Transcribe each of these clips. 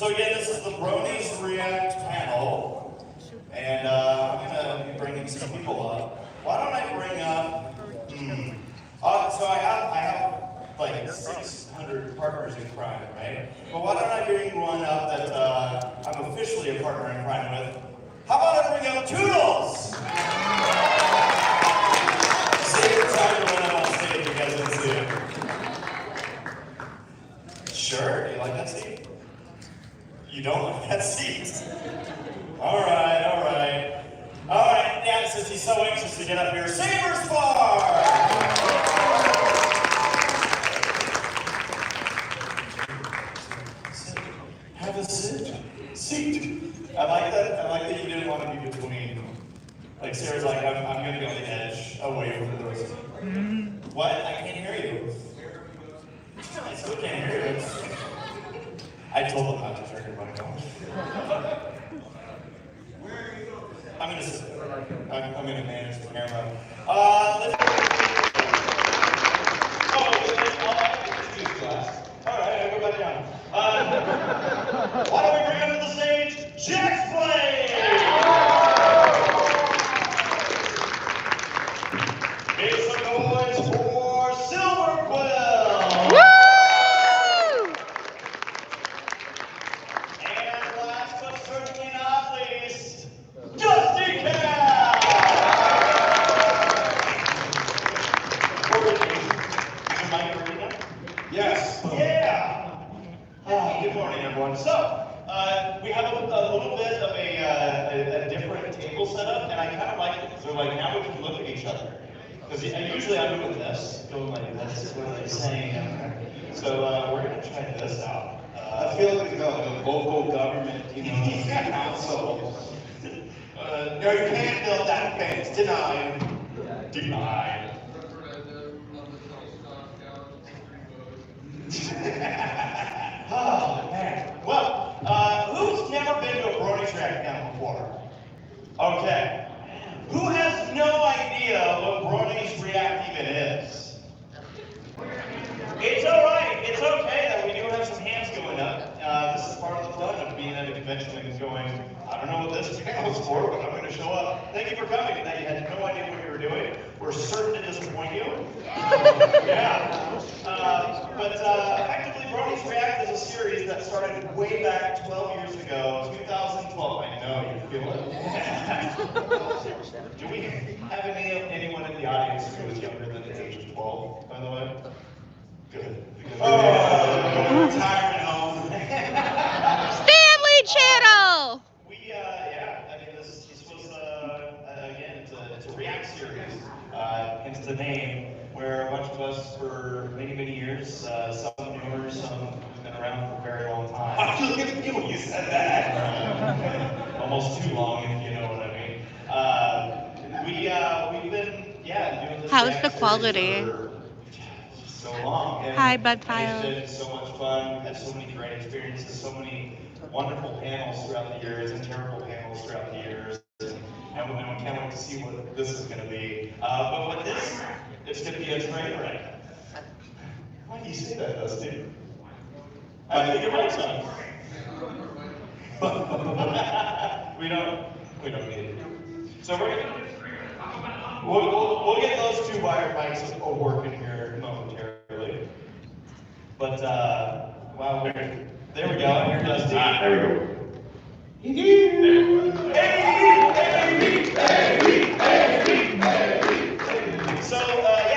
So again, this is the Brony's React panel, and I'm gonna be bringing some people up. Why don't I bring up? So I have like 600 partners in crime, right? But why don't I bring one up that I'm officially a partner in crime with? How about I bring up Toodles? Save your time to run up on stage. You guys can see it. Sure. Do you like that seat? You don't like that seat? All right. Yeah, since he's so anxious to get up here, Sabers Bar! Have a seat. I like that you didn't want to be between. Like Sarah's like, I'm going to be on the edge, away from the rest. What? I can't hear you. I still can't hear you. I told them not to turn your mic on. I'm going to sit there. I'm going to manage the camera. Let's... Oh, I'll introduce class. All right, I'll go back down. Why don't we bring up to the stage, Jax Blade! Make some noise for Silver Quill! Woo! And last but certainly not least, Dusty Cat! Yes. Yeah. Good morning, everyone. So, we have a little bit of a different table setup, and I kind of like it. So, like, now we can look at each other. Because usually I'm doing this, going like this, what are they saying? So, we're going to try this out. I feel like the local government, council. No, you can't build that fence. Denied. Denied. Oh, man. Well, who's never been to a Brony track panel before? Okay. Who has no idea what Brony's React even is? It's all right. It's okay that we do have some hands going up. This is part of the fun of being at a convention and going, I don't know what this panel is for, but I'm going to show up. Thank you for coming. And that you had no idea what you were doing. We're certain to disappoint you. Yeah. But effectively, Brony's React is a series that started way back 12 years ago, 2012. I know you feel it. Do we have anyone in the audience who is younger than the age of 12, by the way? Good. Retirement home. Family Channel! I mean, this was, again, it's a React series, hence the name, where a bunch of us for many, many years, some newer, some who've been around for a very long time. Look at you, you said that. Almost too long, if you know what I mean. We've been, doing this How's React the quality? series for so long. Hi, Bud File. It's been so much fun. We've had so many great experiences, so many wonderful panels throughout the years and terrible panels throughout the years. And we can't wait to see what this is going to be. But with this, it's going to be a train wreck. Why do you say that, Dusty? I think you're right, son. we don't need it. So we'll get those two wire mics working here momentarily. But wow, there we go. Here Dusty. There we go. So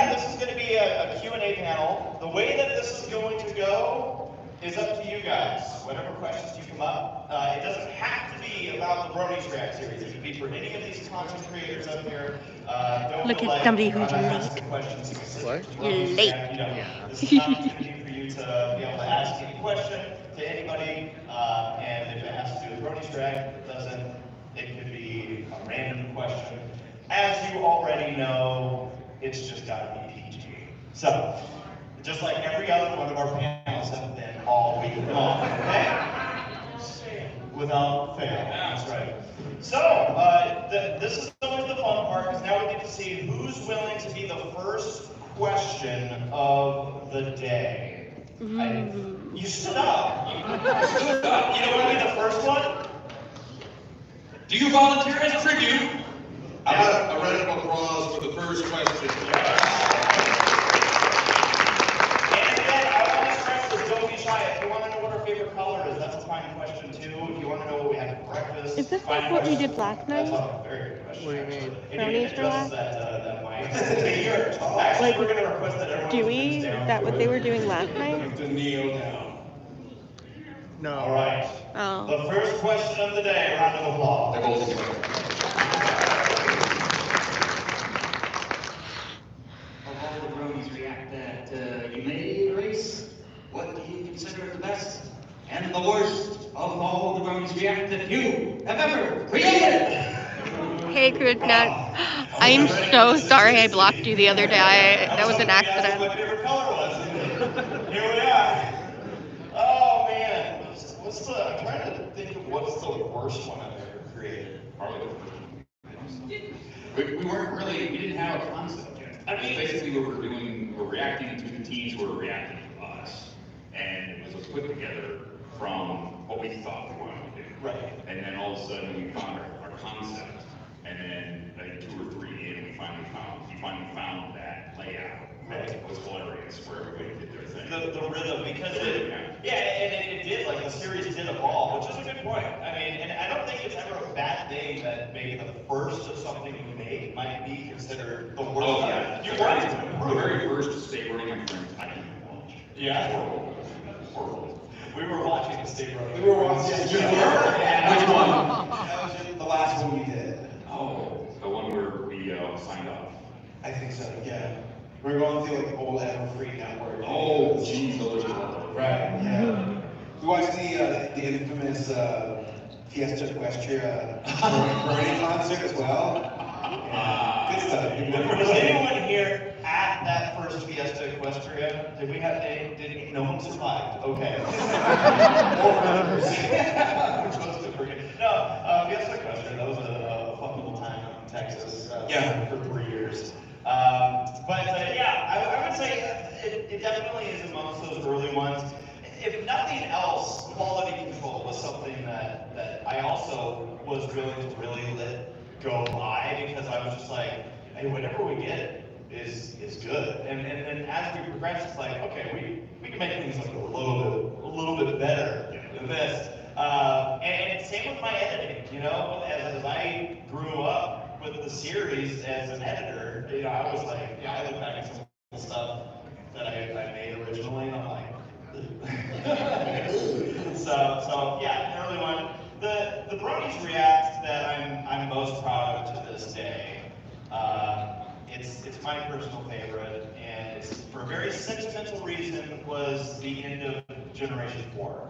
this is going to be a Q&A panel. The way that this is going to go is up to you guys. Whatever questions you come up, it doesn't have to be about the Brony's React series. It can be for any of these content creators up here. Don't Look feel at like somebody who's I'm late. asking questions specific to You're Brony's late. React. This is an opportunity for you to be able to ask any question to anybody, and if it has to do with Brony's React, if it doesn't, it could be a random question. As you already know, it's just got to be PG. So, just like every other one of our panels have been all week long, okay? Without fail, that's right. So, this is always the fun part, because now we get to see who's willing to be the first question of the day. You stood up. You don't want to be the first one? Do you volunteer as tribute? How about a round of applause for the first question? And again, I want to stress this, don't be shy. If you want to know what our favorite color is, that's a fine question too. If you want to know what we had for breakfast, Is this like what we did last night? That's a very good question. What do you mean? Bronies for last? That mic. Actually, Like, we're going to request that everyone Do we? sits Is down that to what it. they were doing last You night? have to kneel down. No. All right. Oh. The first question of the day, round of applause. The golden player. Of all the bronies react that you made, Grace, what do you consider the best and the worst of all the bronies react that you have ever created? Hey, Krystal. I'm so sorry I blocked you the other day. That was an What accident. my favorite color was. Here we are. Oh man, I'm trying to think of what's the worst one I've ever created. Probably the first one. We didn't have a concept yet. I mean, basically what we're reacting to the teens who were reacting to us. And it was put together from what we thought we wanted to do. Right. And then all of a sudden we found our concept. And then I think 2 or 3 in, we finally found that layout. Right. It was hilarious where everybody did their thing. The rhythm, because it did, like the series did evolve, which is a good point. I mean, and I don't think it's ever a bad thing that maybe the first of something you make might be considered the worst. Oh yeah, You want to the improve. very first Stay Running, my friends, I didn't watch. Yeah. Horrible. We were watching the State Road. We were watching. Which one? That was the last one we did. Oh, the one where we signed up. I think so, yeah. We're going through like the old Everfree network. Oh, geez, those are Right, yeah. We watched the infamous Fiesta Equestria Brony concert as well. Yeah. Good stuff. Was anyone here at that first Fiesta Equestria? Did no one survived? Okay. We're supposed to forget. No, Fiesta Equestria, that was a fun little time out in Texas. For 3 years. I would say it definitely is amongst those early ones. If nothing else, quality control was something that I also was willing to really let go by, because I was just like, hey, whatever we get is good. And then as we progress, it's like, okay, we can make things look a little bit better than this. And same with my editing, you know, as I grew up with the series as an editor, you know, I was like, I look back at some of the stuff that I made originally, and I'm like, so yeah, an early one. The Bronies React that I'm most proud of to this day. It's my personal favorite, and it's for a very sentimental reason. Was the end of Generation 4,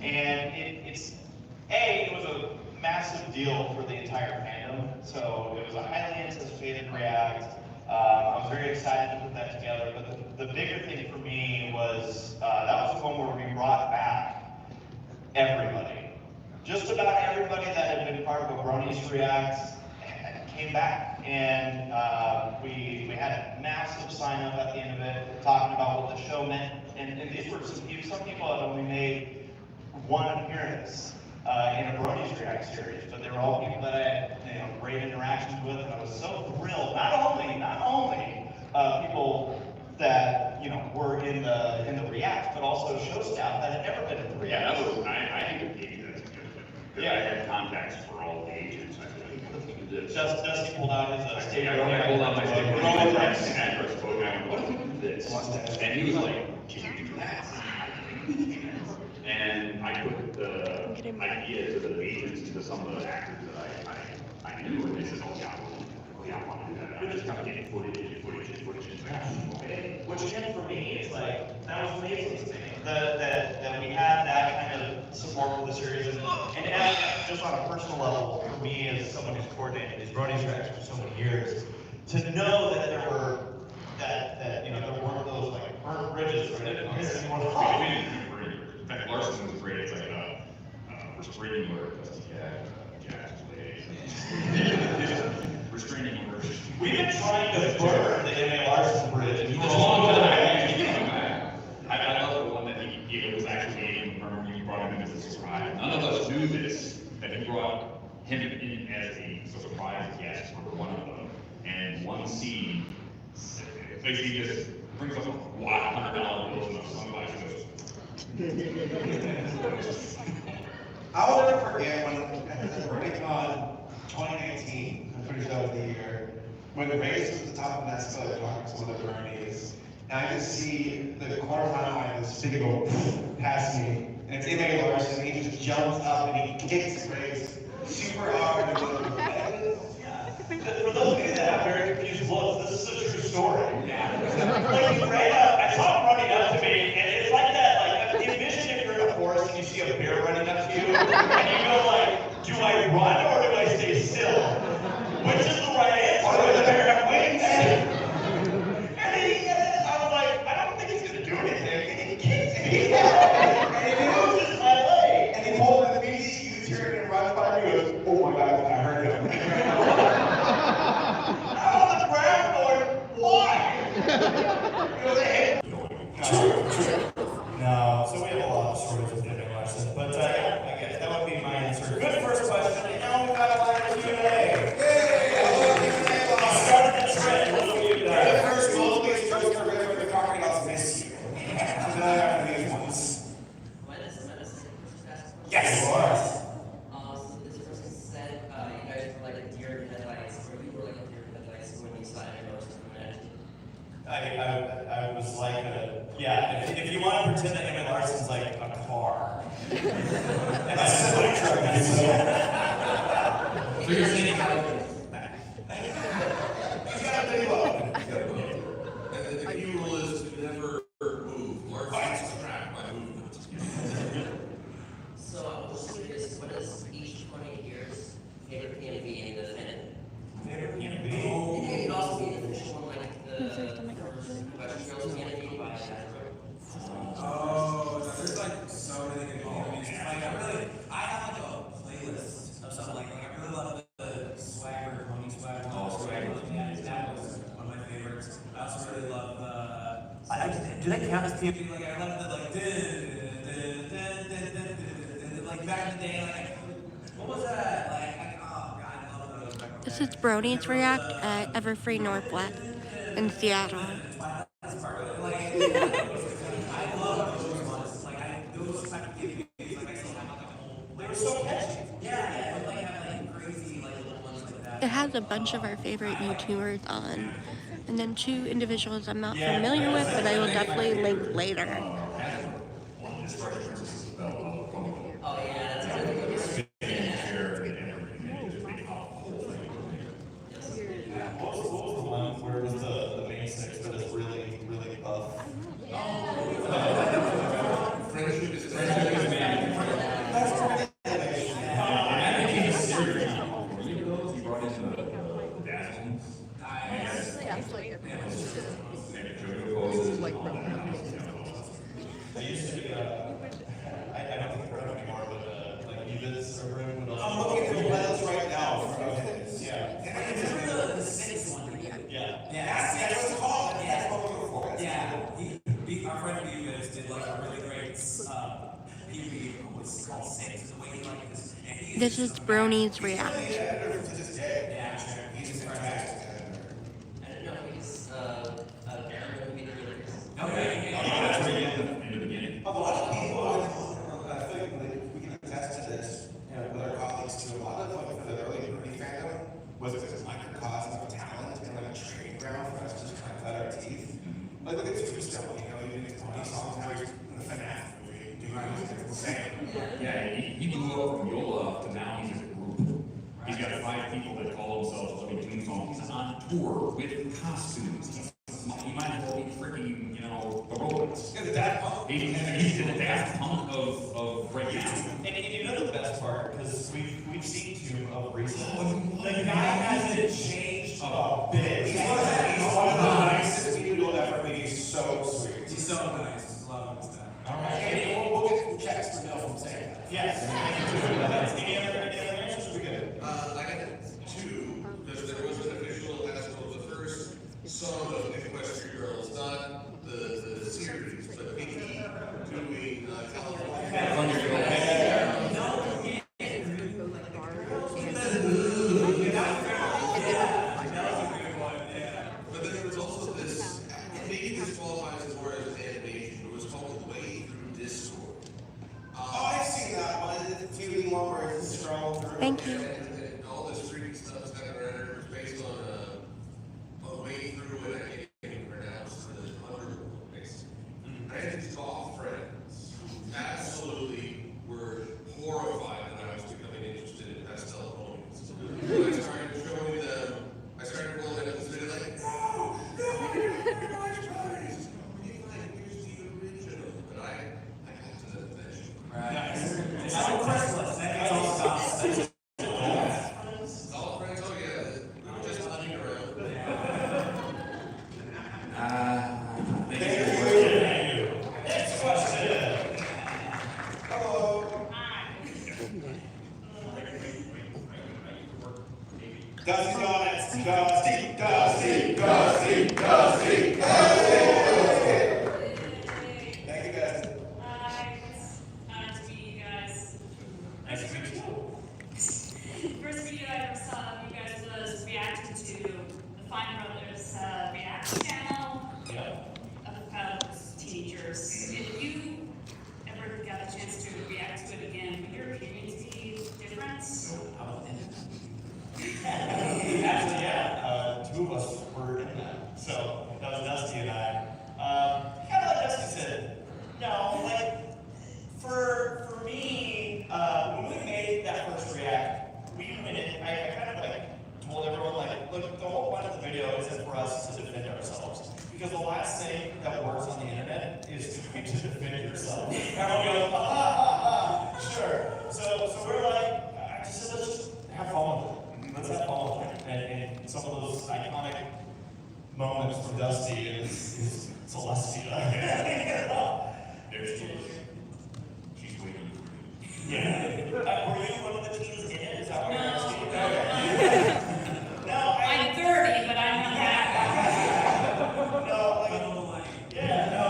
and it was a massive deal for the entire fandom. So it was a highly anticipated React. I was very excited to put that together, but the bigger thing for me was that was the one where we brought back everybody. Just about everybody that had been part of a Bronies React came back, and we had a massive sign up at the end of it, talking about what the show meant. And these were some people that only made one appearance in a Bronies React series, but they were all people that I had great interactions with, and I was so thrilled. Not only people that were in the React, but also show staff that had never been in the React. I think it gave you that significant. Because I had contacts for all the agents. I said, Dusty pulled out his state I pulled out my state address book, and I went, what if we do this? And he was like, can you do that? And I put the ideas of the agents into some of the actors that I knew, and they said, oh yeah, I want to do that. I'm just kind of getting footage. Which again for me, it's like, that was amazing to me. That we had that kind of support for the series. And as, just on a personal level, for me as someone who's coordinated these Bronies Reacts for so many years, to know that there were, there weren't those like burnt bridges or anything. In fact, Larson was great. It's like restraining order. Restraining order. We've been trying to burn the M.A. Larson bridge for a long time. I love the one that do this, that he brought him in as a surprise guest for one of them, and one scene basically just brings up a lot of $100 bills and somebody goes, I will never forget when BronyCon 2019, I'm pretty sure that was the year, when Grace was at the top of that escalator talking to some of the Bronies, and I just see the corner of my eye, this figure go past me, and it's Emily Larson, and he just jumps up and he kicks Grace super hard. For those of you that have very confused looks, this is a true story. Like you ran up, I saw him running up to me, and it's like that, like envision if you're in a forest and you see a bear running up to you, and you go like, do I run or do I stay still? Which is the right answer? Or the bear have wings? And I was like, I don't think he's gonna do anything. And he kicked me. And he moves his my leg. And he pulled an immediate U-turn and runs by me and goes, oh my God, I heard him. I'm on the ground going, why? No, so we have a lot of stories with Emily Larson, but yeah, I guess that would be my answer. Good first question, and now we've got a line of Q&A. I started that trend, what do you got? The first most biggest jokes are really where the crocodiles miss you. So then I have these ones. Yes, of course. So this person said you guys were like a deer in headlights, or you were like a deer in headlights when you signed a notice of command. I was like yeah, if you want to pretend that Emily Larson's like a car. And I said like a truck. So you're saying how He's got a big look. And the key rule is to never move. Larson subtract by movement. So I was curious, what is each 20 years favorite PMV in the defendant? Favorite PMV? It could also be the official one, like the Western Girls PMV by Hasbro. Oh, there's like so many good movies. Like I have like a playlist of something like I really love the Swagger, Pony Swagger. Oh, Swagger. Yeah, that was one of my favorites. I also really love the. Do they count as PMV? Like I love the like back in the day, like what was that? Like oh god, I love those. This is Brony's React at Everfree Northwest in Seattle. I love those ones. Like those type of PMVs. Like I still have like a whole. They were so catchy. Yeah, but like have like crazy like little ones like that. It has a bunch of our favorite YouTubers on, and then two individuals I'm not familiar with, but I will definitely link later. Oh yeah, that's really good. What was the one where it was the main six, but it's really, really buff? Friendship is I used to be, I don't think we're anymore, but like Eva's or whatever. I'm looking at the plans right now for his. Yeah. And I remember the sixth one. Yeah. Yeah, That's what it's called. That's what we're looking for. yeah. Our friend Beavis did like a really great PV was called Six. The way he like this. This is Brony's React. Yeah. He's fantastic. I don't know if he's a Baron movie the lyrics. Okay. in the beginning. A lot of people, I think we can attest to this, with our colleagues too. A lot of like the early Brony fandom was this microcosm of talent and like a training ground for us to just kind of cut our teeth. Like look at Krystal, even his Pony songs now he's in the FNAF movie doing music insane. Yeah, he blew up from Yola to now he's in a group. He's got 5 people that call themselves Looney Tunes songs. He's on tour with costumes. He might as well be freaking, the robots. Yeah, the Daft Punk. He's in the Daft Punk of right now. And you know the best part, because we've seen two of recent. The guy hasn't changed a bit. He's one of the nicest people ever, but he's so sweet. He's so nice. Love him and stuff. All right. And we'll get checks for Bill from saying that. Yes. Any other answers? Will be good. I got 2, because there was an official as well the first song of Equestrian Girls, not the series, but Vicky doing California. Discord. Oh, I've seen that one. It's a 2D one where it's scroll through. Thank you. And all this freaky stuff's kind of rendered based on a way through it. I can't even pronounce the underworld, basically. I had these golf friends who absolutely were horrified that I was becoming interested in pastel ponies. So I started showing them, I started rolling up this video like, no, you're not watching ponies. Here's the original. But I got to the finish. Right. It's all Krystal. That's all stuff. All friends, oh yeah, we were just hunting around. Thank you. Next question. Hello. Dusty Donuts. Dusty, Dusty, Dusty, Dusty, Dusty. Thank you, guys. Hi, it's honored to meet you guys. Nice to meet you. First video I ever saw of you guys was reacting to the Fine Brothers React channel Yep. of teenagers. If you ever got a chance to react to it again, would your opinions be different? Actually, yeah, two of us were in that. So that was Dusty and I. Kind of like Dusty said, no, like for me, when we made that first react, we went in. I kind of like told everyone like, look, the whole point of the video isn't for us to defend ourselves. Because the last thing that works on the internet is to defend yourself. Everyone goes, ha ha ha, sure. So we're like, I just said, let's just have fun with it. Let's have fun with it. And some of those iconic moments from Dusty is Celestia. There she is. She's waiting for you. Yeah. Were you one of the teens in it? Is that what you're asking? No. Okay. No, I'm 30, but I'm not that. No, like, yeah, no.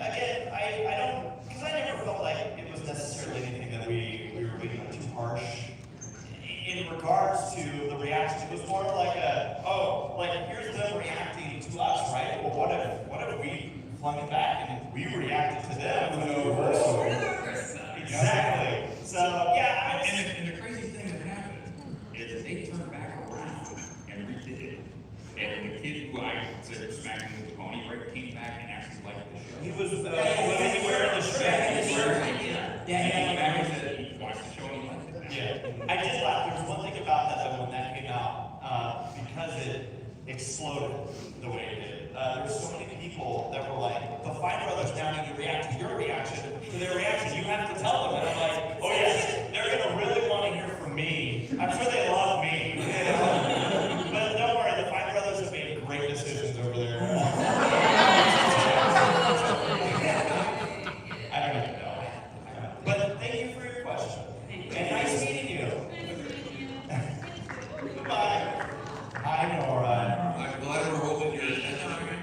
Again, I don't, because I never felt like it was necessarily anything that we were being too harsh. In regards to the reaction, it was more like here's them reacting to us, right? Well, what if we flung it back and we reacted to them? Exactly. So yeah, And the crazy thing that happened is they turned back around and redid it. And the kid who I said smacking with the pony right came back and actually liked the show. he was wearing the shirt. Yeah, he came back and said he watched the show and he liked it. Yeah, I did laugh. There's one thing about that though when that came out, because it exploded the way it did. There were so many people that were like, the Fine Brothers now need to react to your reaction, to their reaction. You have to tell them. And I'm like, oh yes, they're gonna really want to hear from me. I'm sure they love me. But don't worry, the Fine Brothers have made great decisions over there. I don't even know. But thank you for your question. And nice meeting you. Goodbye. Hi, Nora. I'm glad we're holding your attention.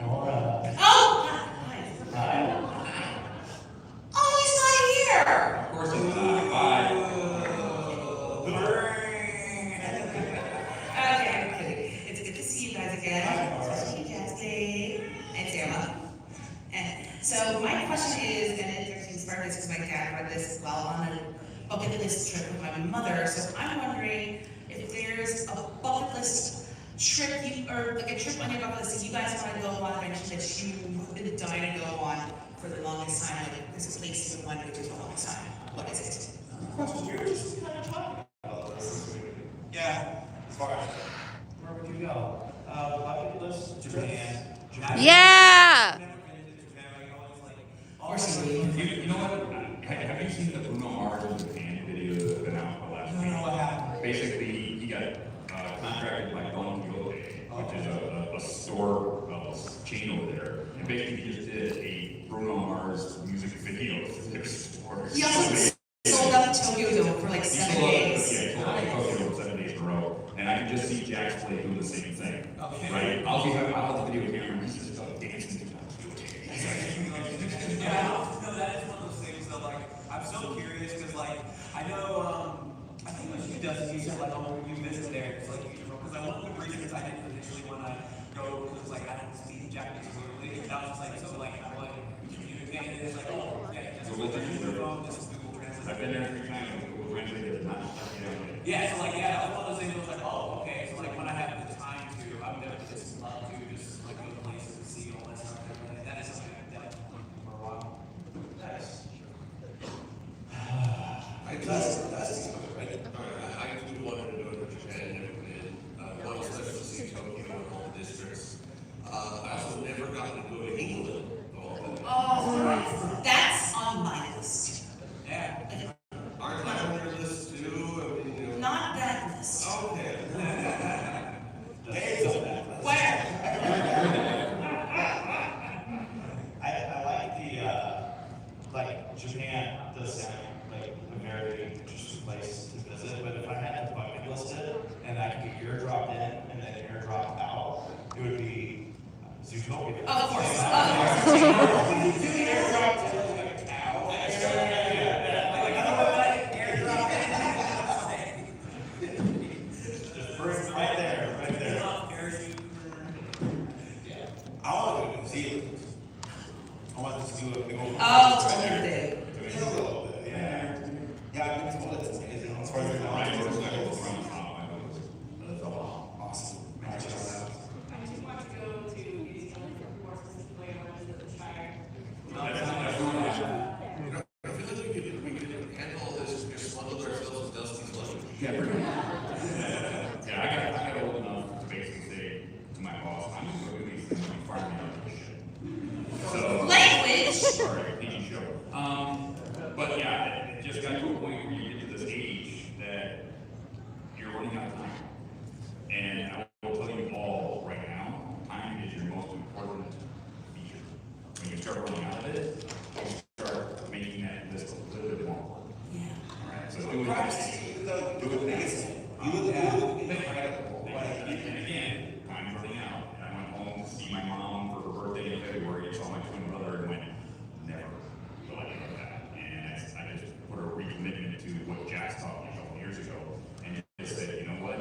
Nora. Oh! Hi. Oh, he's not here! Of course it's not. Bye. Okay, it's good to see you guys again, especially Jesse and Sarah. And so my question is, and it actually inspired this because my dad read this while on a bucket list trip with my mother. So I'm wondering if there's a bucket list trip or like a trip on your bucket list that you guys want to go on eventually that you've been dying to go on for the longest time. Like there's a place you've been wanting to go to for the longest time. What is it? We were just kind of talking about this. Yeah. As far as where would you go? Bucket list, Japan. Yeah! You know what? Have you seen the Bruno Mars Japan video that's been out the last week? No, what happened? Basically, he got contracted by Don Quixote, which is a store chain over there. And basically, he just did a Bruno Mars music video for their store. He also sold out Tokyo Dome for like 7 days. Yeah, he sold out Tokyo Dome 7 days in a row. And I can just see Jack's Play doing the same thing. Right? I'll have the video here and he's just dancing to Yeah, no, that is one of those things that, like, I'm so curious because, like, I know, I think what you does is you said, like, oh, you visit there, it's like, because one of the reasons I didn't initially want to go, because, like, I don't speak Japanese fluently, and I was just like, so, like, I'm like, you communicate, and it's like, oh, So what did you do? I've been there 3 times and Google Translate is not. Yeah, so like, yeah, one of those things I was like, oh, okay, so like when I have the time to, I'm gonna just love to just like go to places and see all that stuff. And that is something I've done for a while. Nice. I do wanted to go to Japan, never been. One special to see Tokyo and all the districts. I also never got to go to England. Oh, that's on my list. Yeah. Aren't I on your list too? I mean, you know. Not that list. Okay. Dave's on that list. Where? I like the, like, Japan does sound like a very interesting place to visit, but if I had to bucket list it, and I could be airdropped in and then airdropped out, it would be Zootopia. Of course. Of course. Airdropped in like a cow. Just right there, right there. I want to go to New Zealand. I want to do a big old. Oh, okay. A little bit, yeah. Yeah, I've been told it's amazing. As far as the awesome. I just want to go to New Zealand for more specifically what is it, the Shire? I feel like we could handle this, just smuggle ourselves with Dusty's luggage. Yeah, pretty much. Yeah, I got old enough to basically say to my boss, I'm just going to do these things and fire me out of this shit. So, Language! sorry, pinky show. But yeah, it just got to a point where you get to this age that you're running out of time. And I will tell you all right now, time is your most important feature. When you start running out of it, you start making that list a little bit more important. Yeah. Alright, so do it. Do it nice. You look incredible. And again, time's running out. And I went home to see my mom for her birthday in February and saw my twin brother and went, never will I do that. And I just put a recommitment to what Jax taught me a couple years ago. And just said, you know what?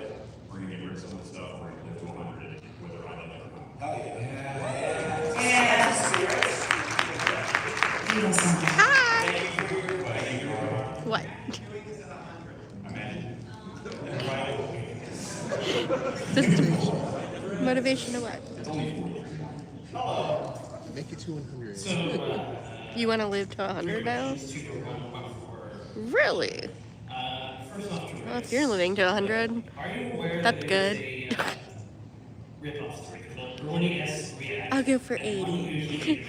We're going to get rid of some of the stuff. We're going to live to 100, whether I like it or not. Hell yeah. Yes. You know something. Hi! What? Motivation to what? Make it to 100. You want to live to 100 now? Really? Well, if you're living to 100, that's good. I'll go for 80.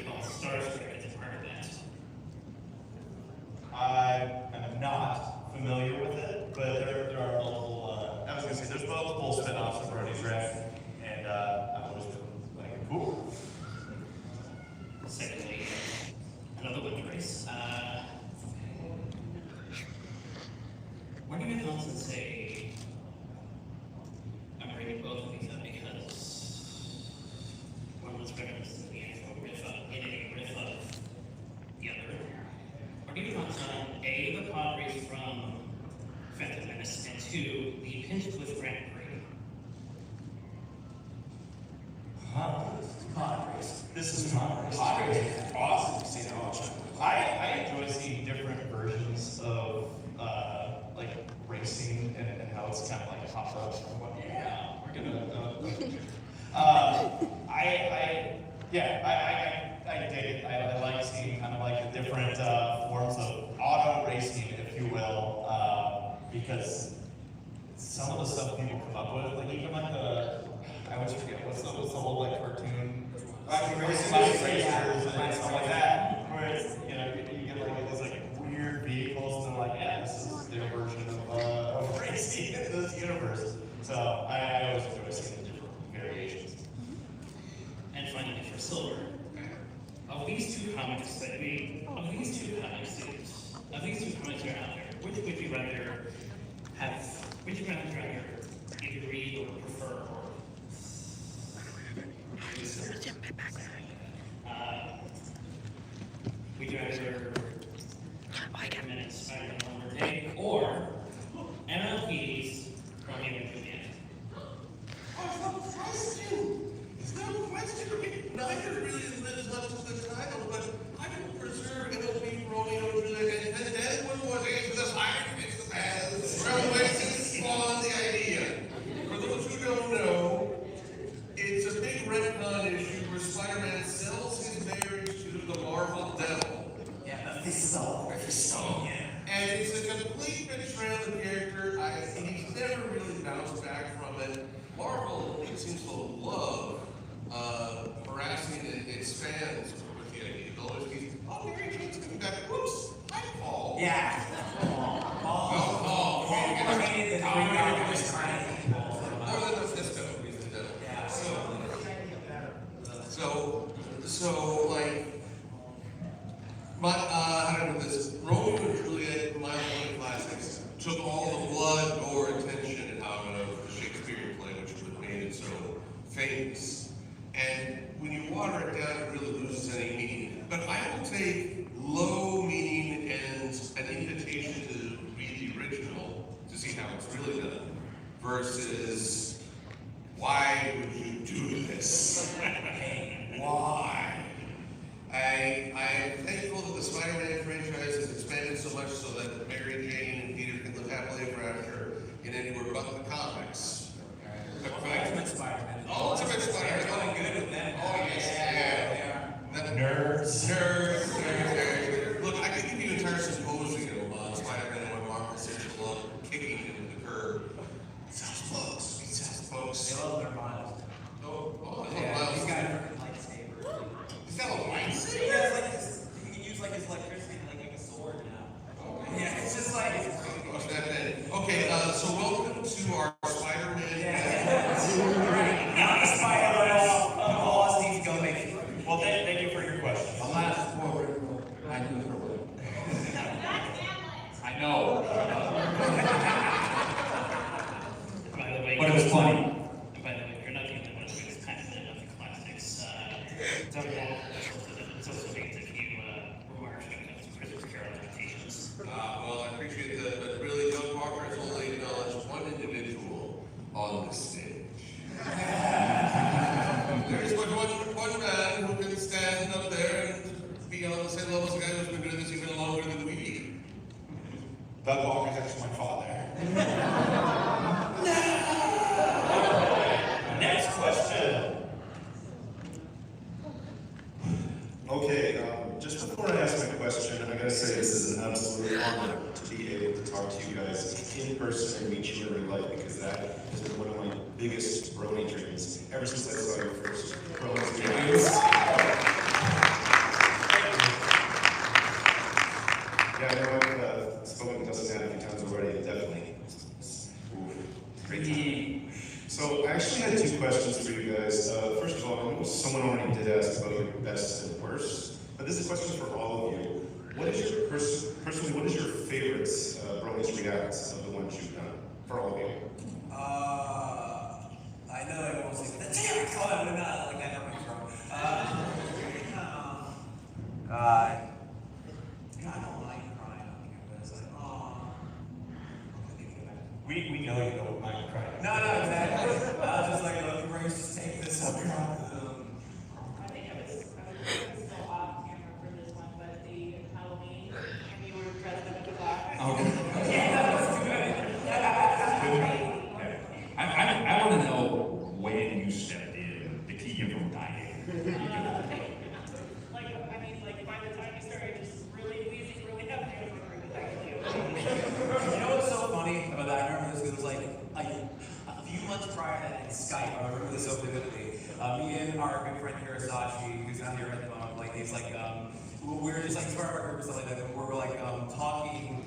I am not familiar with it, but there are multiple, I was going to say, there's multiple spin-offs of Brony's Riff, and I've always been like, cool. Secondly, another winter race. Where do your thoughts and say, I'm bringing both of these up because one was referenced in the actual riff of, in a riff of the other. What are your thoughts on A, the pod race from Phantom Menace, and 2, the Pinchcliffe Grand Prix? Pod race. This is pod race. Pod race is awesome to see how much. I enjoy seeing different versions of like racing and how it's kind of like a pop up. Yeah, we're gonna. I dig it. I like seeing kind of like the different forms of auto racing, if you will, because some of the stuff people come up with, like even like I always forget what's the whole like cartoon, racers and stuff like that, where it's, you know, you get like these like weird vehicles and like, yeah, this is their version of racing in this universe. So I always enjoy seeing the different variations. And finally, for Silver, of these two comics that are out there, which would you rather either read or prefer, or would you rather recommend Spider-Man One More Day or MLP's Romeo and Juliet? There's no question. Neither really lives up to the title, but I can preserve MLB Romeo and Krystal. And it's a complete betrayal of character. He's never really bounced back from it. Marvel seems to love harassing its fans with the idea. They'll always be, oh, Mary Jane's coming back. Whoops, hi, Paul. Yeah. Paul. More than Mephisto. Yeah. So like, how do I put this? Romeo and Juliet, my own classics, took all the blood, gore, and tension out of the Shakespearean play, which would have made it so famous. And when you water it down, it really loses any meaning. But I will take low meaning and an invitation to read the original to see how it's really done, versus why would you do this? Why? I am thankful that the Spider-Man franchise has expanded so much so that Mary Jane and Peter can live happily ever after in anywhere but the comics. Ultimate Spider-Man. Ultimate Spider-Man. They're going good with them. Oh, yes, yeah. Nerds. Look, I could give you an entire symposium on Spider-Man and why Marvel seems to love kicking him to the curb. It sounds folks. They love their Miles. Oh, Yeah, Miles. he's got a freaking lightsaber. He's got a lightsaber? He has like this, he can use like his electricity like a sword now. Oh, yeah, it's just like. Watch that thing. Okay, so welcome to our Spider-Man. Right. Now the Spider-Man boss needs to go make it. Well, thank you for your question. The last word I do for work. I know. By the way, But it was funny. By the way, you're not the only one who's kind of been of the classics. It's also makes a few remarks when it comes to Christmas Carol adaptations. Well, I appreciate that, but really, Doug Parker has only acknowledged one individual on the stage. There's but one man who can stand up there and be on the same level as a guy who's been doing this even longer than we. Doug Walker's actually my father. Next question. Okay, just before I ask my question, I gotta say this is an absolute honor to be able to talk to you guys in person and meet you in real life, because that has been one of my biggest Brony dreams ever since I saw your first Brony series. Yeah, I know I've spoken to Dustin a few times already, definitely. Great time. So I actually had two questions for you guys. First of all, I know someone already did ask about your best and worst, but this is a question for all of you. What is your personally? What is your favorite Brony's reacts of the ones you've done for all of you? I know everyone's like, the damn call, but not like I know where it's from. I don't like crying on campus. Like, We know you don't mind crying. No, exactly. I was just like, look, Grace, just take this up here. I think I was still off camera for this one, but the Halloween, when you were dressed up as a black. Okay. Yeah, that was good. I want to know when you stepped in to keep you from dying. By the time you started just really wheezing, really heavy, I was like, You know what's so funny about that? I remember this, it was like a few months prior to that in Skype, I remember this so vividly. Me and our good friend Hirasashi, who's not here at the moment, like he's like, we were just like part of our group or something like that, and we were like talking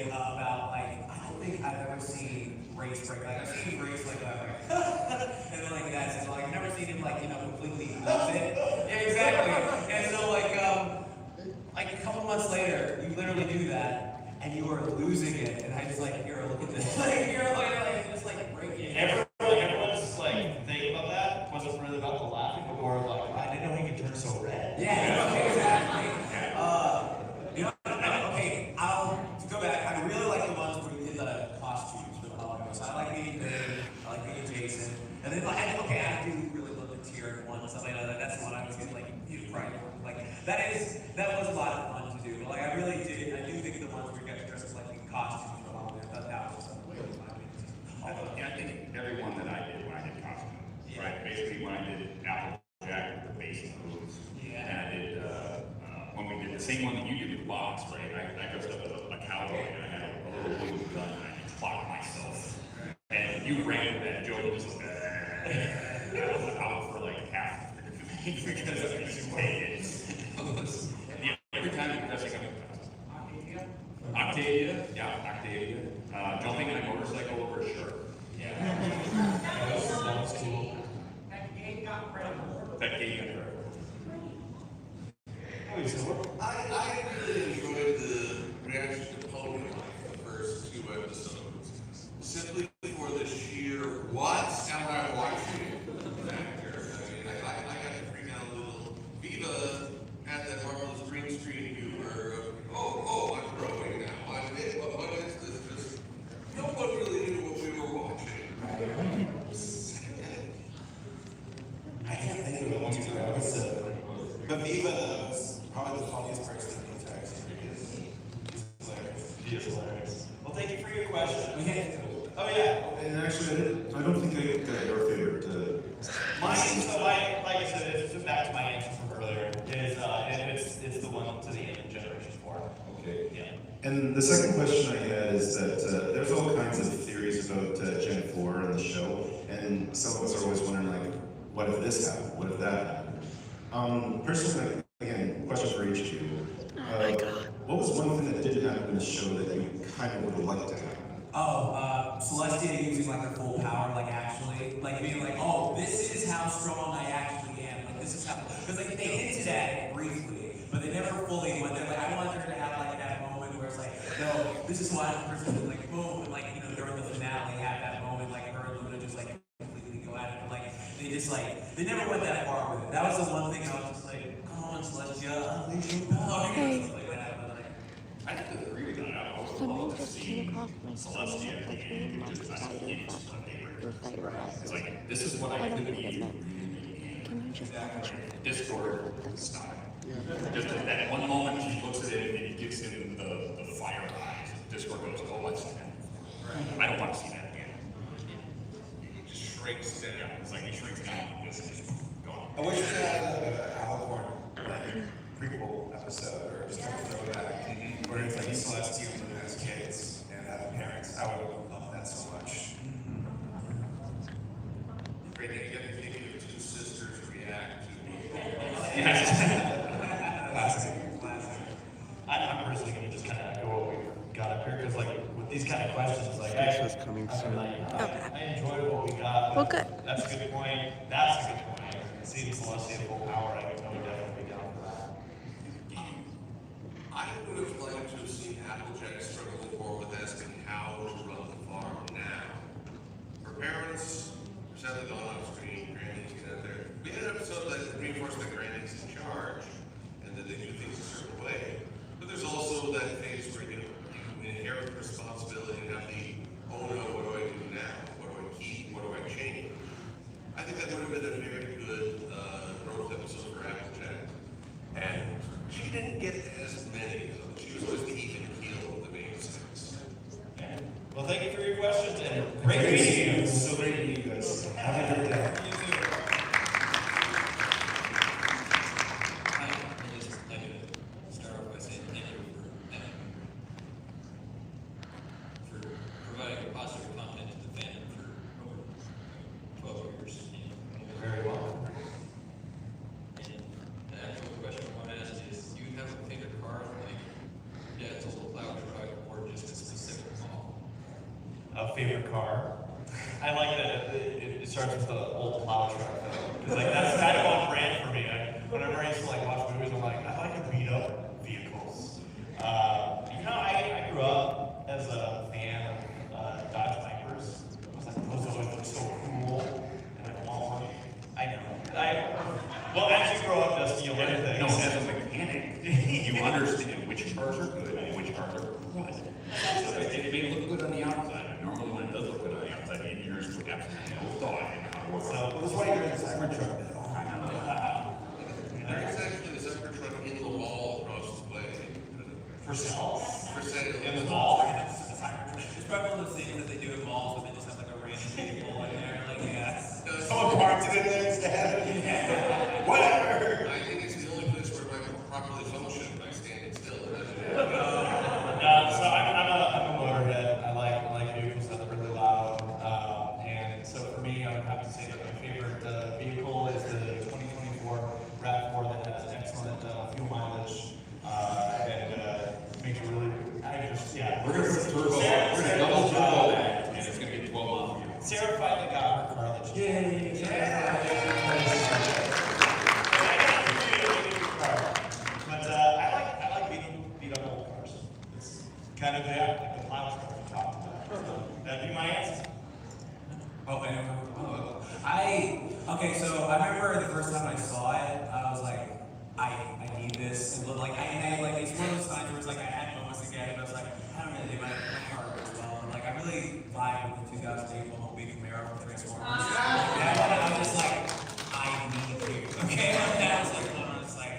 about like, I don't think I've ever seen Race break. Like I've seen Race like and then like that, so like I've never seen him like, completely lose it. Yeah, exactly. And so like a couple months later, you literally do that, and you are losing it, and I just like, here, look at this. Like, you're like just like breaking it. Everyone's like thinking about that. Wasn't really about the laughing, but more like, I didn't know he could turn so red. Yeah, exactly. Okay, to go back, I really like the ones where you did the costumes for the Halloween. So I like being Dave, I like being Jason, and then I do really love the tier one and stuff like that. That's the one I was getting like, right. Like that was a lot of fun to do. But like I do think the ones where you got to dress up like in costumes for Halloween, I thought that was really fun. I think every one that I did when I did costume, right? Basically when I did Applejack with the basic moves, and I did when we did the same one that you did with Box, Octavia. Yeah, Octavia. Jumping on a motorcycle over a shark. Yeah. That was cool. That game got incredible. That game got incredible. I really enjoyed the reaction to Pony Life, the first 2 episodes, simply for the sheer what am I watching factor. I mean, I got to freak out a little. Viva had that marvelous green screen humor of, oh, I'm growing now. I'm it. What is this? Just, no one really knew what we were watching. I can't think of it one too episode. But Viva was probably the funniest person in the entire series. He's hilarious. He is hilarious. Well, thank you for your question. Okay. Oh yeah. And actually, I don't think I got your favorite. Mine, so like I said, it's back to my answer from earlier. It's the one to the end of Generation 4. Okay. Yeah. And the second question I had is that there's all kinds of theories about Gen 4 and the show, and some of us are always wondering, like, what if this happened? What if that happened? Personally, again, question for each of you. What was one thing that didn't happen in the show that you kind of would have liked to happen? Celestia using like her full power, like actually, like being like, oh, this is how strong I actually am. Like this is how, because like they hinted at it briefly, but they never fully went there. Like I wanted her to have like that moment where it's like, no, this is why I'm person, like boom, and like during the finale, have that moment like her and Luna just like completely go at it. But, like they just like they never went that far with it. That was the one thing I was just like, come on, Celestia, unleash your power. Hey. Like that, but like. I have to agree with that. I would Something love to just see came across my screen Celestia that like really much excited about It's like, this is what I could be. Can you just double check? Discord style. Just at that one moment, he looks at it and it gives him the fire eyes. Discord goes, oh, let's see that. I don't want to see that again. He just shrinks down. It's like he shrinks down. It's just gone. I wish we had a Alicorn prequel episode, or just kind of throwback, where it's like Celestia and Luna as kids and parents. I would have loved that so much. Great, you got to think of 2 sisters react to Classic. I'm personally going to just kind of go what we got up here, because like with these kind of questions, like I enjoyed what we got. Well, good. That's a good point. That's a good point. Seeing Celestia full power, I would definitely be down for that. I would have liked to have seen Applejack struggle more with asking how to run the farm now. Her parents are sadly gone off screen, Granny's get out there. We had an episode that reinforced that Granny's in charge and that they do things a certain way. But there's also that phase where you inherit responsibility and have the, oh no, what do I do now? What do I keep? What do I change? I think that would have been a very good growth episode for Applejack. And she didn't get as many of them. She was always the even keel of the main 6. Well, thank you for your questions, and great meeting you. So great to meet you guys. Have a good day. You too. I'd just like to start off by saying thank you for providing positive content to the fandom for over 12 years. You're very welcome. And the actual question I want to ask is, do you have a favorite car, like your dad's old plow truck, or just a specific model? A favorite car? I like that it starts with the old plow truck, because like that's kind of on brand for me. Whenever I used to like watch movies, I'm like, I like to beat up vehicles. I grew up as a fan of Dodge Vipers. I was like, those always look so cool, and I want one. I know. Well, as you grow up, Dusty, you learn things. No, as a mechanic, you understand which cars are good and which cars are bad. So it may look good on the outside, and normally when it does look good on the outside, engineers put absolutely no thought into how it works. So That's why you're in the Cybertruck now. There's actually a Cybertruck in the mall across the way. For sale? For sale. In the mall? It's probably one of those things that they do in malls, but they just have like a random vehicle in there, like Someone parked it in there instead. Whatever. I think it's the only place where it might properly function by standing still. So I'm a motorhead. I like vehicles that are really loud. And so for me, I would have to say that my favorite vehicle is the 2024 RAV4 that has excellent fuel mileage and makes you really, I Yeah. We're gonna put turbo, we're gonna double turbo that, and it's gonna be 12 miles per gallon. Sarah finally got her car that she Yay! But I like beat up old cars. It's kind of like the clown car we talked about. So that'd be my answer. Okay, so I remember the first time I saw it, I was like, I need this. And it's one of those times where it's like I had moments again, and I was like, I don't really do my car as well. And like I really vibe with the 2008 Bumblebee Camaro from Transformers. And I was just like, I need you. Okay, and I was like, I was like,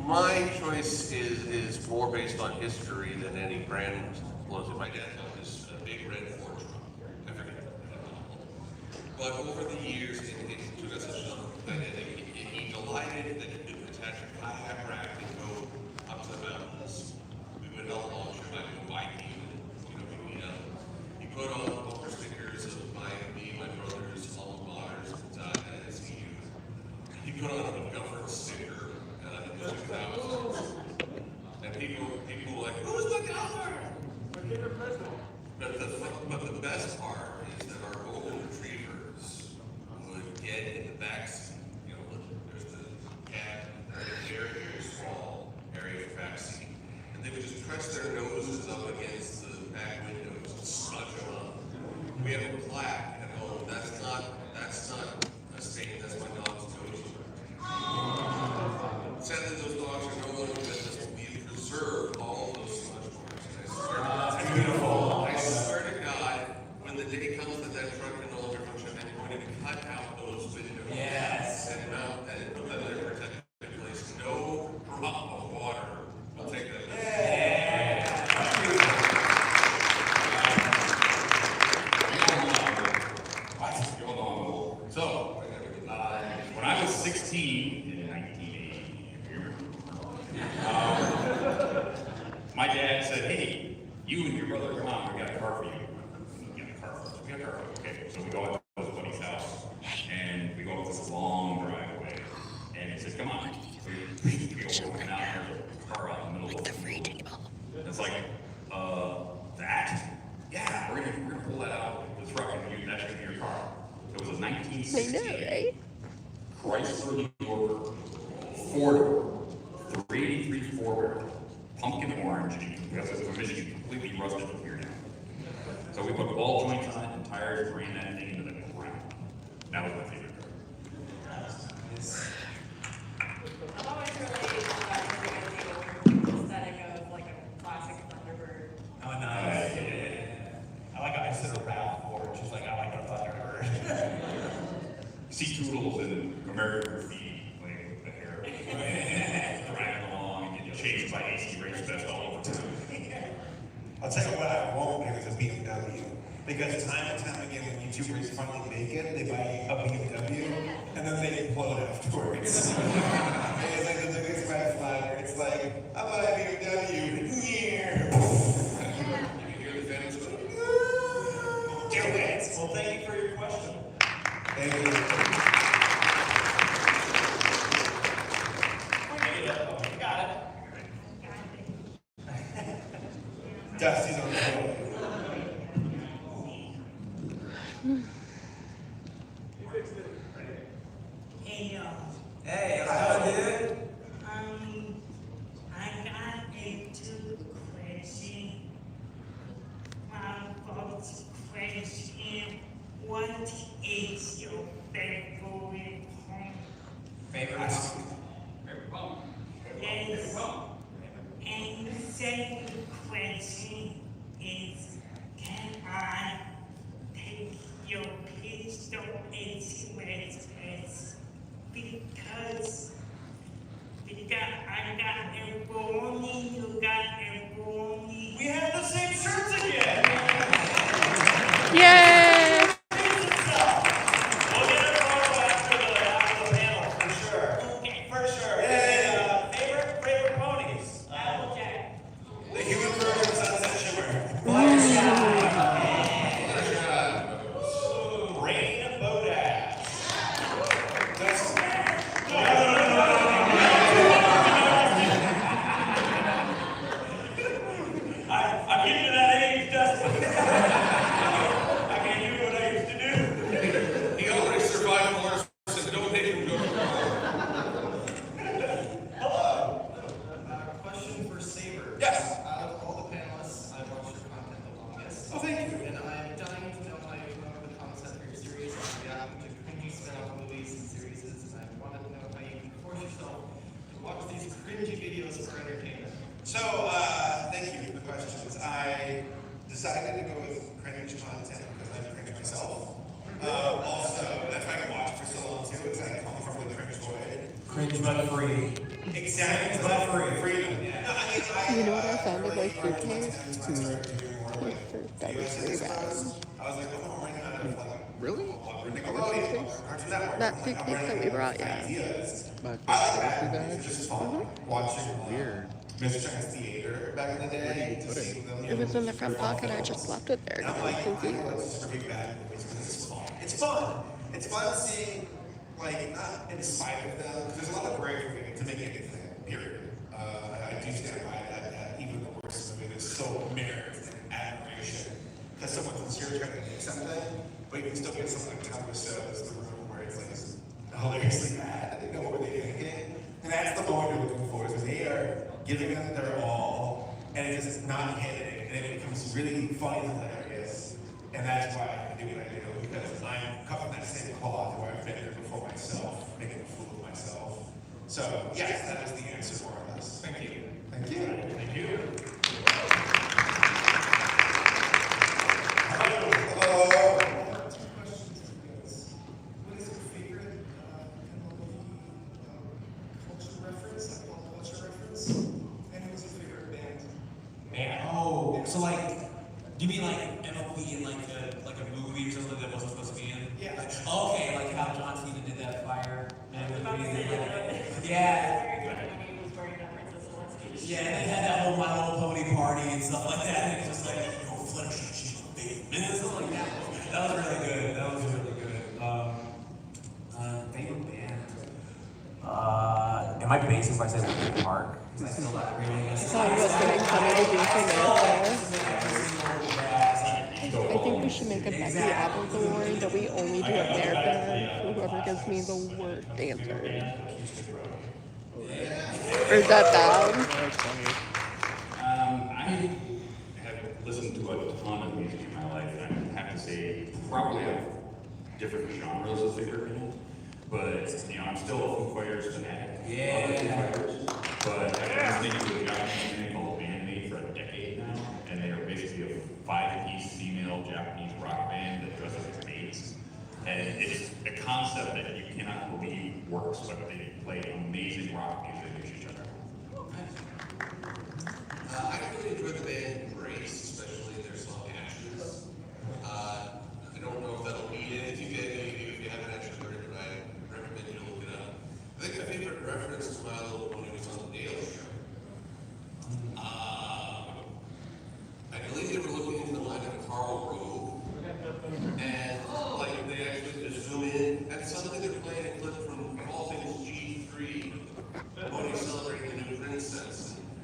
My choice is more based on history than any brand loyalty. My dad had this big red Ford truck. I forget that. But over the years, it took us such a he delighted that he could attach a kayak rack and go up to the mountains. We would help launch him, I'd go biking, we meet up. He put on bumper stickers of me and my brother's alma maters at SEU. He put on a Governor sticker in the 2000s. And people were like, who's the Governor? But the best part is that our golden retrievers would get in the back seat. There's the cab, very, very small area for back seat. And they would just press their noses up against the back windows and smudge them up. We have a plaque at home. That's not a stain, that's my dog's nose. Sadly, those dogs are no longer with us, but we have preserved all of those smudge marks. And I swear to God, when the day comes that that truck can no longer function, I'm going to cut out those windows. Yes. And mount and put them in a protected place. No drop of water will take that. So, when I was 16 in 1980, my dad said, hey, you and your brother come on, we got a car for you. We got a car for you. We got a car for you. Okay, so we go up to his buddy's house, and we go up this long driveway, and he says, come on. So we go walking out, and there's a car out in the middle of the field. It's like, that? Yeah, we're gonna pull that out of the truck, and that's gonna be your car. It was a 1968 Chrysler New four-door, 383 four-barrel, pumpkin orange, because it's a Michigan, completely rusted from here now. So we put ball joints on it and tires, ran that thing into the ground. That was my favorite car. I've always really the aesthetic of like a classic Thunderbird. Oh, nice. I like how I consider Ralph Ford. She's like, I like a Thunderbird. Sea Toodles and American Graffiti, like with the hair. Driving along and getting chased by AC race vest all over town. I'll tell you what I won't get is a BMW. Because time and time again, when YouTubers finally make it, they buy a BMW, and then they implode afterwards. It's like the biggest red flag where it's like, I buy a BMW, yeah. Do it. Well, thank you for your question. Thank you. You got it. Dusty's on the phone. Hey, y'all. Hey, how's it dude? I got a two question. My first question, what is your favorite home? Favorite home? Favorite home? Yes. And the second question is, can I take your pistol and sweat test? Because I got a Brony, you got a Brony. We have the same shirts again. Yay! We'll get a photo after the panel, for sure. Okay. For sure. And, favorite ponies? Applejack. The human version of Sunset Shimmer. Rain Bodash. Yes. Out of all the panelists, I've watched your content the longest. Oh, thank you. And I'm dying to know how you come up with the concept for your series on reacting to cringy spin-off movies and series, and I wanted to know how you can force yourself to watch these cringy videos for entertainment. So, thank you for the questions. I decided to go with cringe content because I'm cringe myself. Also, that's why I can watch for so long too, is I come from the cringe void. Cringe but free. Exactly. But free. Freedom. Yeah. No, You know what I found with my suitcase? That was pretty bad. I was like, oh, I'm running out of like, really? That suitcase that we brought, yeah. My photography bag? Just fun watching Weird. Mystery Theater back in the day. To see them. It was in the front pocket, I just left it there. And I'm like, it's fun. It's fun seeing, like, not in spite of them, because there's a lot of bravery to make anything, period. I do stand by that even the worst movie is so merits and admiration. Because someone's sincere trying to make something, but you can still get something like Thomas says, the room where it's like hilariously bad. They know what they're thinking. And that's the moment you're looking for, is when they are giving it their all, and it's just not hitting, and it becomes really funny and hilarious. And that's why I do what I do, because I'm cut from that same cloth where I've been there before myself, making a fool of myself. So, yes, that is the answer more or less. Thank you. Thank you. Thank you. Hello. Two questions for you guys. What is your favorite culture reference, like pop culture reference? And who's your favorite band? Man, oh, so like, do you mean like MLB in like a movie or something that wasn't supposed to be in? Yeah. Okay, like how John Cena did that Fire movie. Yeah. Yeah, they had that whole My Little Pony party and stuff like that. And it's just like, yo, Fletcher, she's a big man. Something like that. That was really good. That was really good. Favorite band? Am I basic if I say Linkin Park? Is that still not really? I thought you was getting funny to do for I think we should make a Becky Apples award that we only do America for whoever gives me the worst answer. Or is that bad? I have listened to a ton of music in my life, and I have to say, probably have different genres of favorite band. But, you know, I'm still a Foo Fighters fanatic. Yeah. But I've been listening to a Japanese band called Band-Aid for a decade now, and they are basically a 5-piece female Japanese rock band that dresses as maids. And it's a concept that you cannot believe works, but they play amazing rock music with each other. I really enjoy the band Grace, especially their song Ashes. I don't know if that'll beat it. If you haven't actually heard it, I recommend you look it up. I think my favorite reference to My Little Pony was on The Daily Show. I believe they were looking into the line of Karl Rove, and like they actually just zoom in, and suddenly they're playing a clip from all things G3, Pony celebrating the new princess.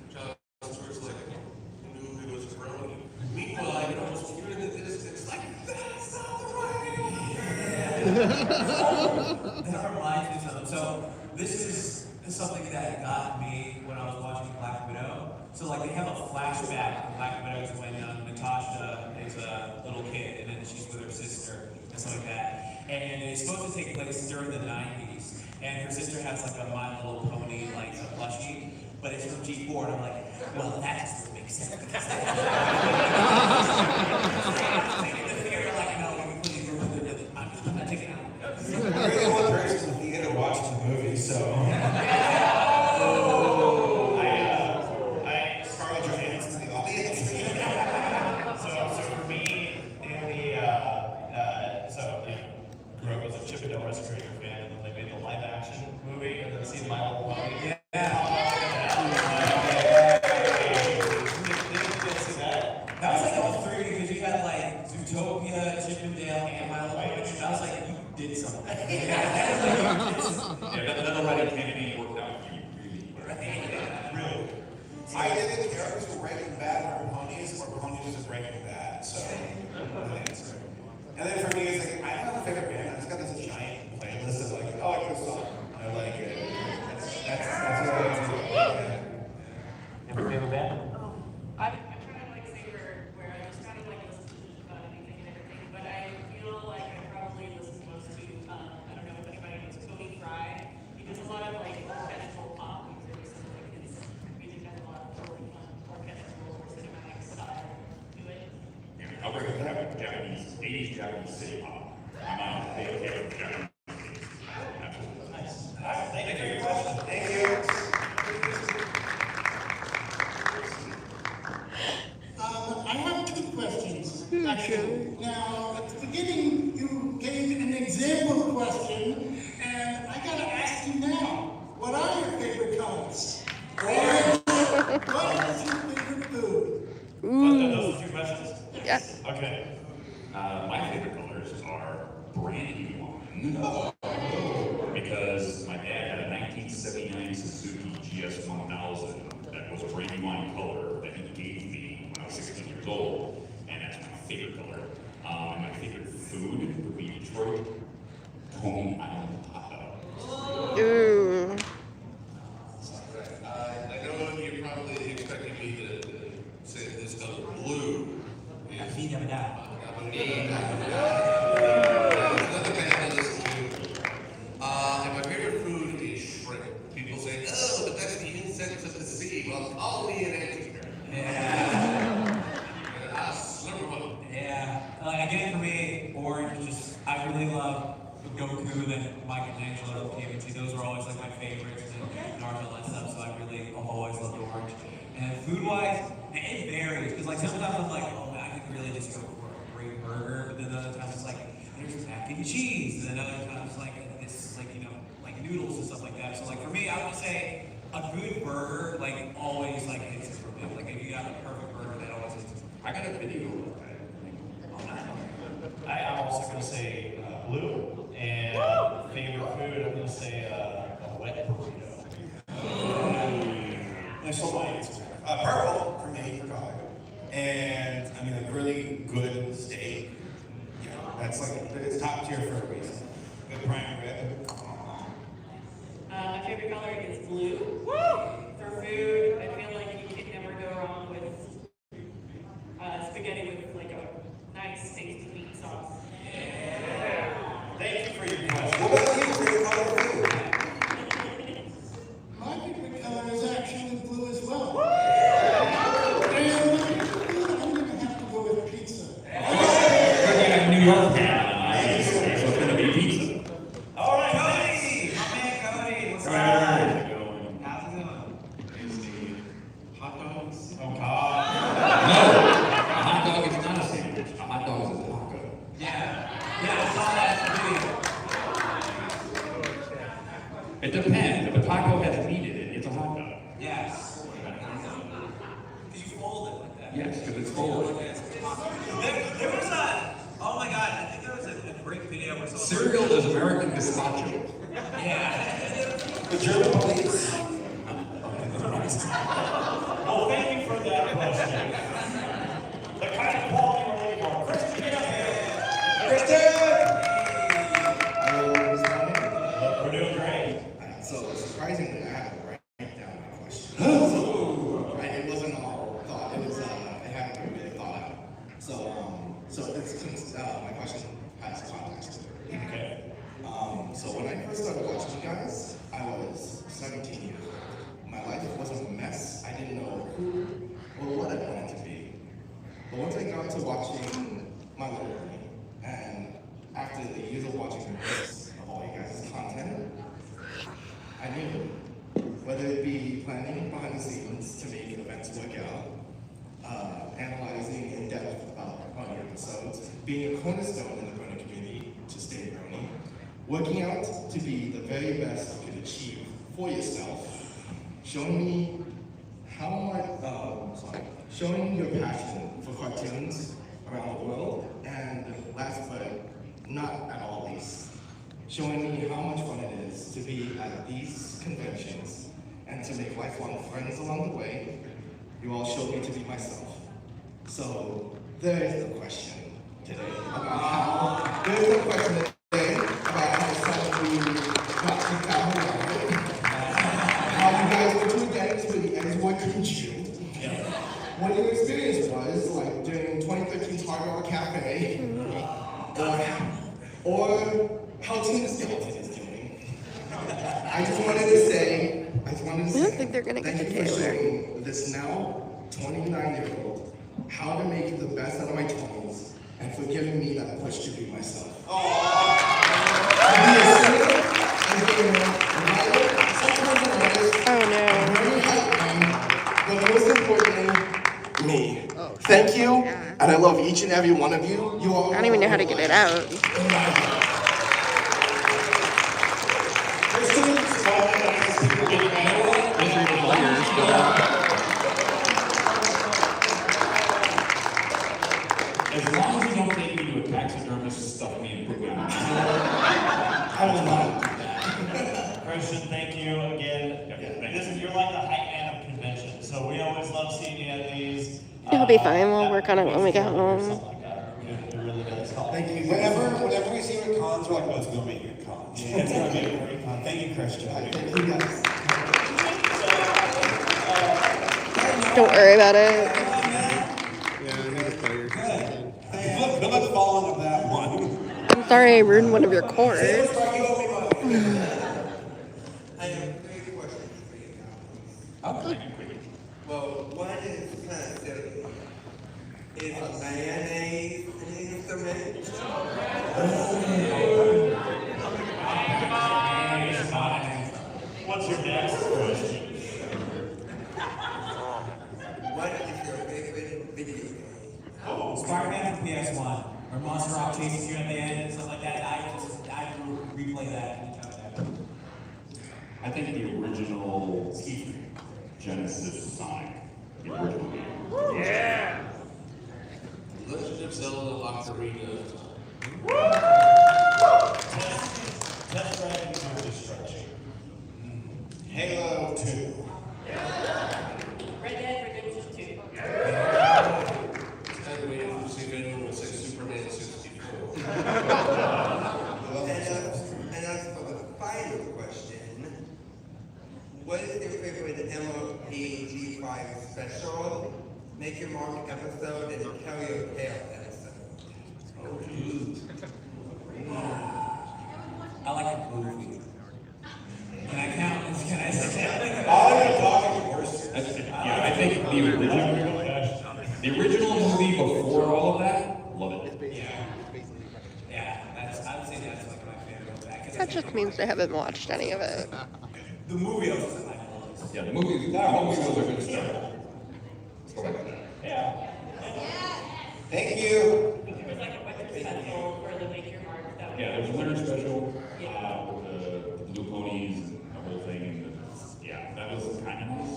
And John Stewart's like, who knew it was Brony? Meanwhile, I can almost hear in the distance, like, that's not the right. That reminds me of something. So this is something that got me when I was watching Black Widow. So like they have a flashback of Black Widow when Natasha is a little kid and then she's with her sister and stuff like that. And it's supposed to take place during the 90s. And her sister has like a My Little Pony like a plushie, but it's from G4. And I'm like, well, that just doesn't make sense. Because I'm not taking it out. You're the only person in the theater watching the movie, so. Scarlett Johansson's in the audience. So for me, grew up as a Chip and Dale Rescue Rangers fan, and then they made the live action movie, and then see My Little Pony. That was like all three because you had like Zootopia, Chip and Dale, and My Little Pony. And I was like, you did something. That already Kennedy worked out for you, really. I didn't care if it was Breaking Bad or Ponies was Breaking Bad, so. And then for me, it's like, I don't have a favorite band, I just got this giant playlist of like, oh, I like this song, I like it. That's what I do. Your favorite band? Oh, Dragon City Pop. I'm on a big hit with Dragon. Nice. All right, thank you for your question. Thank you. I have 2 questions, actually. Now, at the beginning, you gave an example question, and I gotta ask you now, what are your favorite colors? What is your favorite food? Those are 2 questions? Yes. Okay. My favorite colors are Brandywine. Because my dad had a 1979 Suzuki GS 1000 that was a Brandywine color that he gave me when I was 16 years old, and that's my favorite color. And my favorite food would be Detroit Coney Island hot dog. Ooh. I know you're probably expecting me to say this color blue. And my favorite food is shrimp. People say, oh, but that's the insects of the sea. Well, call me an anteater. Number 1. Yeah. Again, for me, orange, just, I really love Goku and Michelangelo from TMNT. Those were always like my favorites, and Naruto and that stuff, so I really always loved orange. And food-wise, it varies, because like sometimes I'm like, oh man, I could really just go for a great burger, but then other times it's like, there's mac and cheese, and then other times it's like, it's like, you know, like noodles and stuff like that. So like for me, I would say a good burger, like always like hits it for me. Like if you got a perfect burger, that always hits it for me. I got a video on that. I'm also going to say blue. And favorite food, I'm going to say a wet burrito. And so my answer, purple for me for color. And I mean, a really good steak. You know, that's like, it's top tier for a reason. Good prime rib. My favorite color is blue. For food, I feel like you can never go wrong with spaghetti with like a nice, tasty meat sauce. Thank you for your question. What about you? Favorite color of food? My favorite color is actually blue as well. And my favorite food, I'm gonna have to go with pizza. New York man, so it's gonna be pizza. All right, Cody! My man Cody! What's up? How's it going? How's it going? Is the hot dogs? Oh, God. No! A hot dog is not a sandwich. A hot dog is a taco. Yeah. Yeah, I saw that video. It depends. If a taco has meat in it, it's a hot dog. Yes. Did you fold it like that? Yes, because it's folded. There was a, oh my god, I think there was a great video where someone... Cereal is American gazpacho. Yeah. The German police. Well, thank you for that question. The kind of quality we're looking for. Krystal, get up here. We're doing great. So surprisingly, I have to write down my question. So, it wasn't all thought. It was it had to be really thought out. So it's my question has context to it. Okay. So when I first started watching you guys, I was 17 years old. My life was a mess. I didn't know who or what I wanted to be. But once I got to watching My Little Brony, and after the years of watching the rest of all you guys' content, I knew whether it be planning behind the scenes to make events work out, analyzing in depth on your episodes, being a cornerstone in the Brony community to stay Brony, working out to be the very best you could achieve for yourself, showing me how much, showing your passion for cartoons around the world, and last but not at all least, showing me how much fun it is to be at these conventions and to make lifelong friends along the way. You all showed me to be myself. So there's the question today about how, there's the question today about how some of you got kicked out of it. How you guys were too dense with the N-word conjunct. What your experience was, like during 2013's Hard Rock Cafe, or how Team Skeleton is doing. I just wanted to say, I don't think they're gonna get thank to you for Taylor. showing this now 29-year-old how to make the best out of my 20s and for giving me that push to be myself. Oh, no. But most importantly, me. Thank you, and I love each and every one of you. You all. I don't even know how to get it out. As long as you don't take me to a taxidermist and stuff me and put me on the I will not do that. Krystal, thank you again. You're like the hype man of conventions, so we always love seeing you at these. It'll be fine. We'll work on it when we get home. It really does. Thank you. Whenever we see you at cons, we're like, oh, it's going to be a good con. Yeah, it's going to be a great con. Thank you, Krystal. Thank you, guys. Don't worry about it. Yeah, I need a player. Good luck following up that one. I'm sorry I ruined one of your chords. I have 3 questions for you guys. Okay. Well, one is kind of silly. Is mayonnaise an instrument? What's your next question? What is your favorite video game? Spider-Man from PS1, or Monster Rock chases you at the end and stuff like that. I replay that anytime I have. I think the original Genesis Sonic, the original game. Yeah! Legend of Zelda Ocarina of Test Drive into Destruction. Halo 2. Red Dead Redemption 2. Instead of waiting for see if anyone would say Superman 64. And as for the final question, what is your favorite MOPG5 special? Make your mark episode and tell your tale episode. I like the movie. Can I count? Can I say Yeah, I think the original movie before all of that, love it. Yeah, I would say that's like my favorite. That just means I haven't watched any of it. The movie also. Yeah, the movies are good stuff. Yeah. Thank you. There's like a winter special for the Make Your Mark. Yeah, there's a winter special with the blue ponies and the whole thing. And that was kind of nice.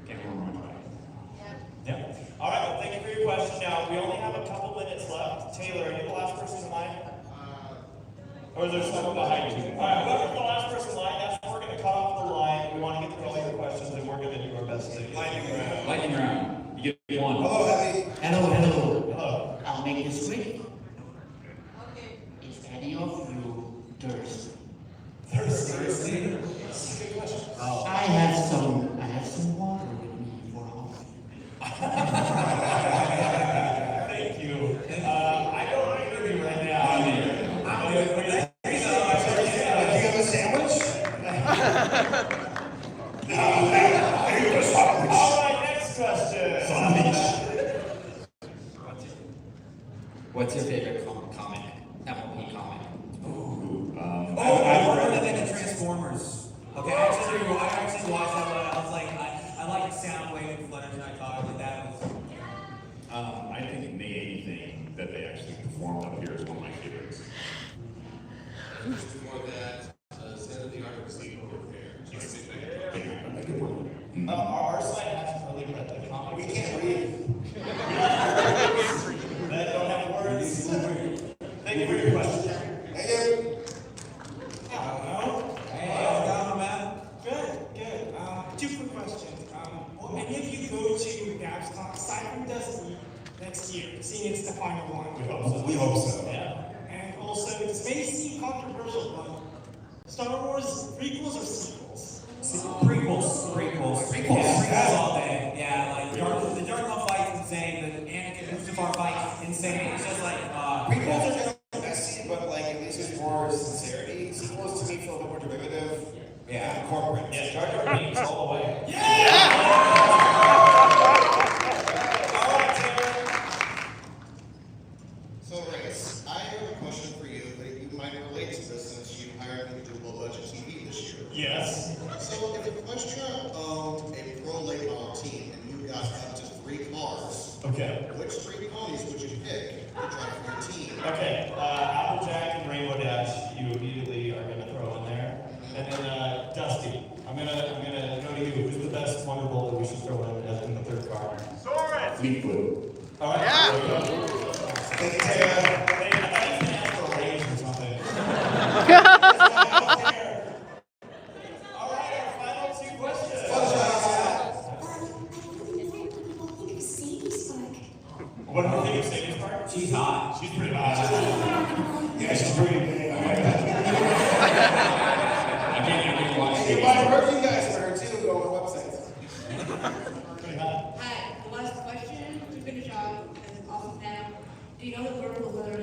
Can't remember much about it. Yeah. All right, well, thank you for your question. Now, we only have a couple minutes left. Taylor, are you the last person in line? Or is there someone behind you? All right, whoever's the last person in line, that's when we're going to cut off the line. We want to get through all your questions, and we're going to do our best to get Lightning round. You get one. Hello, Heavy. Hello. Hello. I'll make this quick. Is any of you thirsty? Thirsty? I have some water with me for coffee. Thank you. I don't want to do right now. Do you have a sandwich? All right, next question. What's your favorite comic? MLP comic? I remember than the Transformers. Okay, I actually watched that one. I was like, I like Soundwave and Fluttershy. I thought like that was. I think anything that they actually performed up here is one of my favorites. Just before that, State of the Art of Sleepover Repair. Our site hasn't really read the comic. We can't read. That don't have words. Thank you for your question. Thank you. Hey, how's it going, man? Good. 2 quick questions. Will any of you go to Gab's Talk Cyber Dusty next year, seeing it's the final one? We hope so. Yeah. And also, this may seem controversial, but Star Wars prequels or sequels? Prequels all day. Yeah, like the Darth Maul fight's insane. The Anakin Mustafar fight's insane. It's just like Prequels are kind of messy, but like at least there's more sincerity. Sequels to me feel a bit more derivative. Yeah. Corporate. Yeah, Jar Jar Binks all the way. Yeah! Okay. Which three ponies would you pick to drive for your team? Okay, Applejack and Rainbow Dash, you immediately are gonna throw in there. And then Dusty, I'm gonna go to you. Who's the best Wonder Bowl that we should throw in the third car? Soren! Fleetwood. All right. Yeah. There we go. Thank you, Taylor. I thought you were gonna ask for a raise or something. All right, our final two questions. What do you think of Sadie's part? She's hot. She's pretty hot. Yeah, she's pretty big. I can't watch You it. buy merchandise for her too, go on websites. Pretty hot. Hi, the last question to finish off as an awesome panel. Do you know the purple letter